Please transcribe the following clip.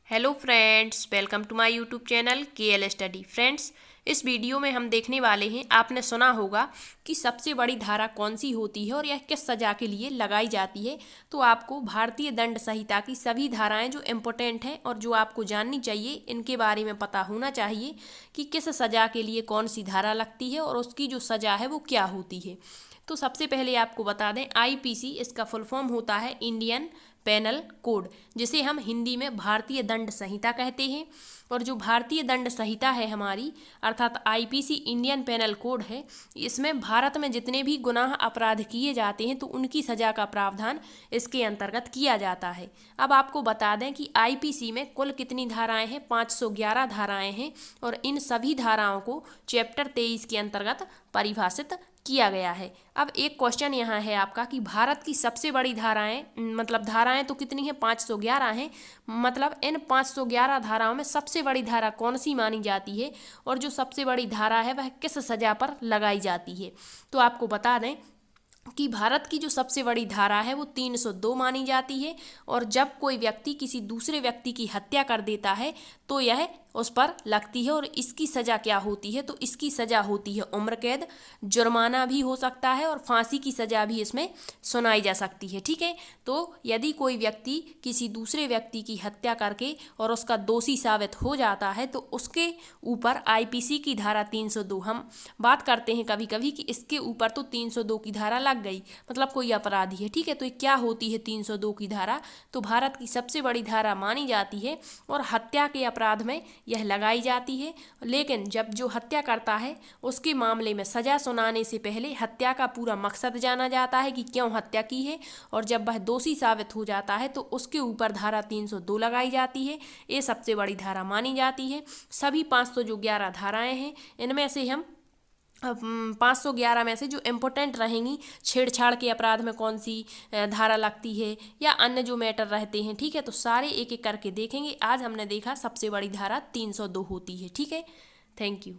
Hello friends, welcome to my YouTube channel KL स्टडी। Friends, इस video में हम देखने वाले हैं, आपने सुना होगा कि सबसे बड़ी धारा कौन सी होती है और यह किस सज़ा के लिए लगाई जाती है। तो आपको भारतीय दंड संहिता की सभी धाराएं जो इम्पोर्टेंट हैं और जो आपको जाननी चाहिए, इनके बारे में पता होना चाहिए कि किस सज़ा के लिए कौन सी धारा लगती है और उसकी जो सज़ा है वो क्या होती है। तो सबसे पहले आपको बता दें, IPC इसका फुल फॉर्म होता है इंडियन पेनल कोड, जिसे हम हिंदी में भारतीय दंड संहिता कहते हैं। और जो भारतीय दंड संहिता है हमारी, अर्थात IPC इंडियन पेनल कोड है, इसमें भारत में जितने भी गुनाह अपराध किए जाते हैं तो उनकी सज़ा का प्रावधान इसके अंतर्गत किया जाता है। अब आपको बता दें कि IPC में कुल कितनी धाराएं हैं, 511 धाराएं हैं और इन सभी धाराओं को चैप्टर 23 के अंतर्गत परिभाषित किया गया है। अब एक क्वेश्चन यहाँ है आपका कि भारत की सबसे बड़ी धाराएं, मतलब धाराएं तो कितनी हैं, 511 हैं, मतलब इन 511 धाराओं में सबसे बड़ी धारा कौन सी मानी जाती है और जो सबसे बड़ी धारा है वह किस सज़ा पर लगाई जाती है। तो आपको बता दें कि भारत की जो सबसे बड़ी धारा है वो 302 मानी जाती है। और जब कोई व्यक्ति किसी दूसरे व्यक्ति की हत्या कर देता है तो यह उस पर लगती है। और इसकी सज़ा क्या होती है, तो इसकी सज़ा होती है उम्र कैद, जुर्माना भी हो सकता है और फांसी की सज़ा भी इसमें सुनाई जा सकती है। ठीक है, तो यदि कोई व्यक्ति किसी दूसरे व्यक्ति की हत्या करके और उसका दोषी साबित हो जाता है तो उसके ऊपर IPC की धारा 302, हम बात करते हैं कभी कभी कि इसके ऊपर तो 302 की धारा लग गई, मतलब कोई अपराधी है। ठीक है, तो ये क्या होती है 302 की धारा, तो भारत की सबसे बड़ी धारा मानी जाती है और हत्या के अपराध में यह लगाई जाती है। लेकिन जब जो हत्या करता है उसके मामले में सजा सुनाने से पहले हत्या का पूरा मकसद जाना जाता है कि क्यों हत्या की है, और जब वह दोषी साबित हो जाता है तो उसके ऊपर धारा 302 लगाई जाती है। ये सबसे बड़ी धारा मानी जाती है। सभी 511 धाराएं हैं, इनमें से हम 511 में से जो इम्पोर्टेंट रहेंगी, छेड़छाड़ के अपराध में कौन सी धारा लगती है या अन्य जो मैटर रहते हैं, ठीक है, तो सारे एक एक करके देखेंगे। आज हमने देखा सबसे बड़ी धारा 302 होती है। ठीक है, थैंक यू।